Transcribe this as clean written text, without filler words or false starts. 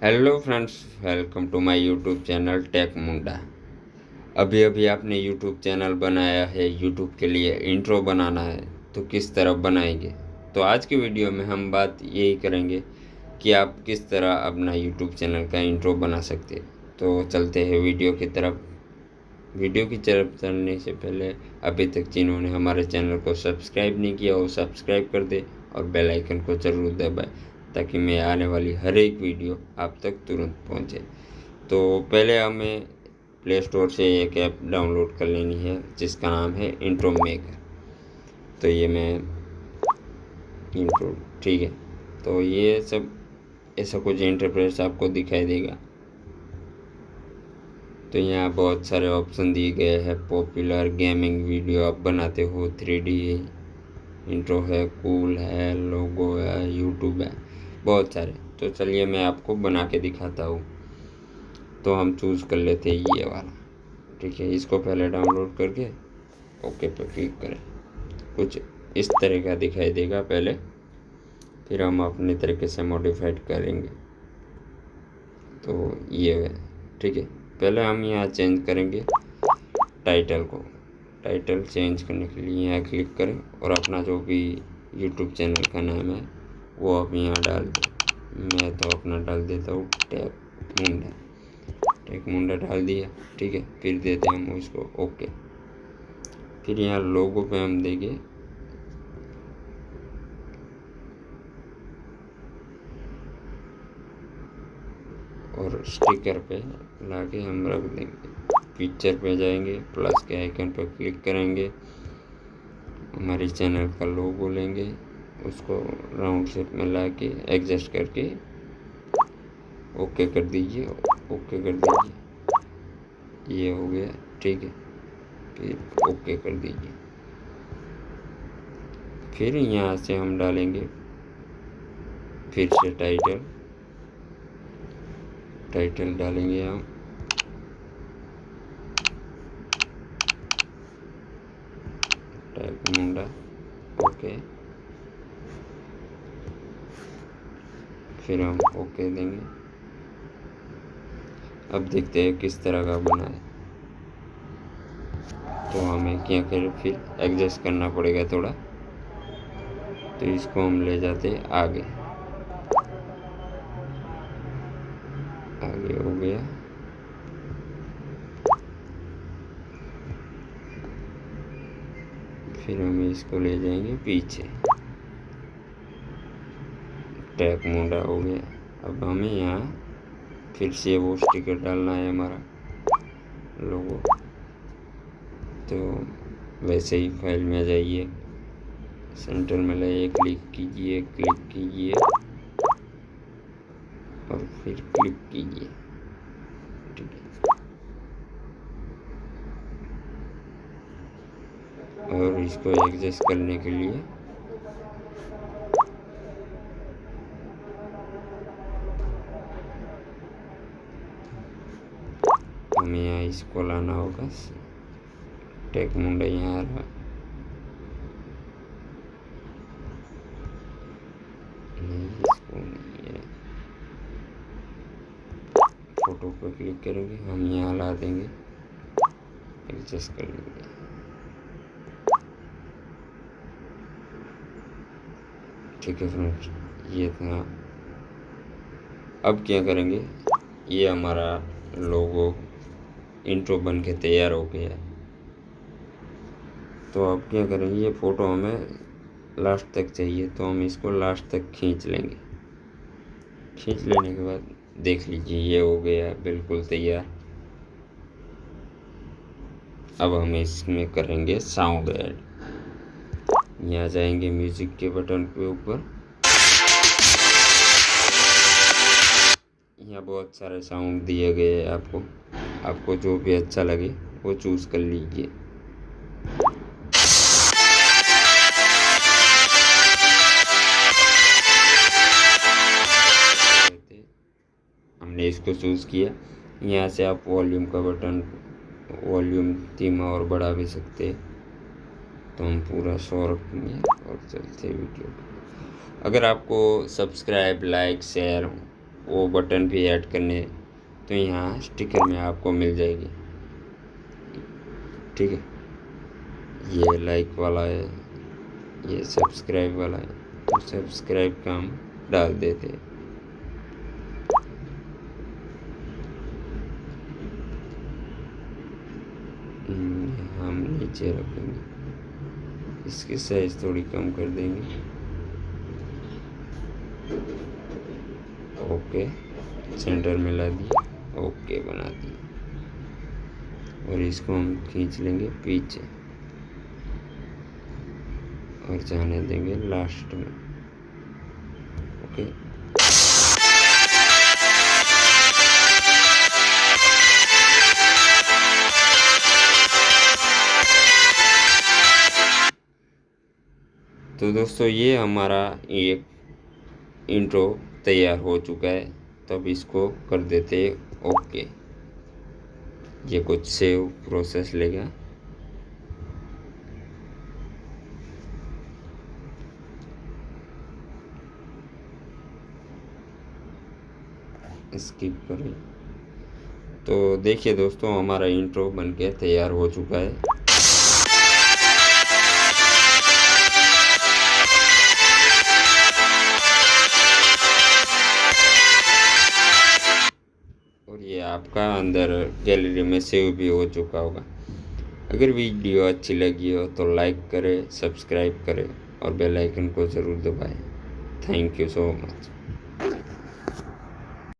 Hello friends, welcome to my YouTube channel tech Munda. अभी अभी आपने यूट्यूब चैनल बनाया है, यूट्यूब के लिए इंट्रो बनाना है तो किस तरह बनाएंगे। तो आज की वीडियो में हम बात यही करेंगे कि आप किस तरह अपना यूट्यूब चैनल का इंट्रो बना सकते हैं। तो चलते हैं वीडियो की तरफ। वीडियो की तरफ चलने से पहले अभी तक जिन्होंने हमारे चैनल को सब्सक्राइब नहीं किया वो सब्सक्राइब कर दे और बेल आइकन को ज़रूर दबाएं ताकि मैं आने वाली हर एक वीडियो आप तक तुरंत पहुंचे। तो पहले हमें प्ले स्टोर से एक ऐप डाउनलोड कर लेनी है जिसका नाम है इंट्रो मेकर। तो ये मैं इंट्रो, ठीक है। तो ये सब ऐसा कुछ इंटरफेस आपको दिखाई देगा। तो यहाँ बहुत सारे ऑप्शन दिए गए हैं। पॉपुलर गेमिंग वीडियो आप बनाते हो, 3D इंट्रो है, कूल है, लोगो है, यूट्यूब है, बहुत सारे। तो चलिए मैं आपको बना के दिखाता हूँ। तो हम चूज़ कर लेते हैं ये वाला, ठीक है। इसको पहले डाउनलोड करके ओके पे क्लिक करें। कुछ इस तरह का दिखाई देगा पहले, फिर हम अपने तरीके से मॉडिफाइड करेंगे। तो ये है, ठीक है। पहले हम यहाँ चेंज करेंगे टाइटल को। टाइटल चेंज करने के लिए यहाँ क्लिक करें और अपना जो भी यूट्यूब चैनल का नाम है वो आप यहाँ डाल दें। मैं तो अपना डाल देता हूँ टेक मुंडा। टेक मुंडा डाल दिया, ठीक है। फिर देते हैं हम उसको ओके। फिर यहाँ लोगो पे हम देंगे और स्टिकर पे लाके हम रख देंगे। पिक्चर पे जाएंगे, प्लस के आइकन पर क्लिक करेंगे, हमारे चैनल का लोगो लेंगे, उसको राउंड शेप में लाके एडजस्ट करके ओके कर दीजिए। ओके कर दीजिए, ये हो गया, ठीक है। फिर ओके कर दीजिए। फिर यहाँ से हम डालेंगे फिर से टाइटल डालेंगे हम। टेक मुंडा, ओके। फिर हम ओके देंगे। अब देखते हैं किस तरह का बना है। तो हमें क्या करें, फिर एडजस्ट करना पड़ेगा थोड़ा। तो इसको हम ले जाते हैं आगे। आगे हो गया। फिर हम इसको ले जाएंगे पीछे। टेक मुंडा हो गया। अब हमें यहाँ फिर से वो स्टिकर डालना है, हमारा लोगो। तो वैसे ही फाइल में जाइए, सेंटर में लाइए, क्लिक कीजिए और फिर क्लिक कीजिए, ठीक है। और इसको एडजस्ट करने के लिए हमें यहाँ इसको लाना होगा। टेक मुंडा यहाँ आ रहा, नहीं इसको नहीं है। फोटो पर क्लिक करेंगे, हम यहाँ ला देंगे, एडजस्ट कर लेंगे, ठीक है फ्रेंड्स। ये था। अब क्या करेंगे, ये हमारा लोगो इंट्रो बन के तैयार हो गया है। तो अब क्या करेंगे, ये फ़ोटो हमें लास्ट तक चाहिए तो हम इसको लास्ट तक खींच लेंगे। खींच लेने के बाद देख लीजिए ये हो गया बिल्कुल तैयार। अब हम इसमें करेंगे साउंड ऐड। यहाँ जाएंगे म्यूजिक के बटन के ऊपर, यहाँ बहुत सारे साउंड दिए गए हैं। आपको जो भी अच्छा लगे वो चूज़ कर लीजिए। हमने इसको चूज़ किया। यहाँ से आप वॉल्यूम का बटन, वॉल्यूम धीमा और बढ़ा भी सकते हैं। तो हम पूरा 100 रखेंगे और चलते वीडियो। अगर आपको सब्सक्राइब, लाइक, शेयर वो बटन भी ऐड करने तो यहाँ स्टिकर में आपको मिल जाएगी। ठीक है, ये लाइक वाला है, ये सब्सक्राइब वाला है, तो सब्सक्राइब का हम डाल देते हैं। हम नीचे रखेंगे, इसकी साइज थोड़ी कम कर देंगे। ओके, सेंटर में ला दिए, ओके बना दिए, और इसको हम खींच लेंगे पीछे और जाने देंगे लास्ट में। ओके, तो दोस्तों ये हमारा एक इंट्रो तैयार हो चुका है। तो अब इसको कर देते ओके। ये कुछ सेव प्रोसेस लेगा। स्किप करें। तो देखिए दोस्तों, हमारा इंट्रो बनके तैयार हो चुका है। और ये आपका अंदर गैलरी में सेव भी हो चुका होगा। अगर वीडियो अच्छी लगी हो तो लाइक करें, सब्सक्राइब करें और बेल आइकन को ज़रूर दबाएं। Thank you so much.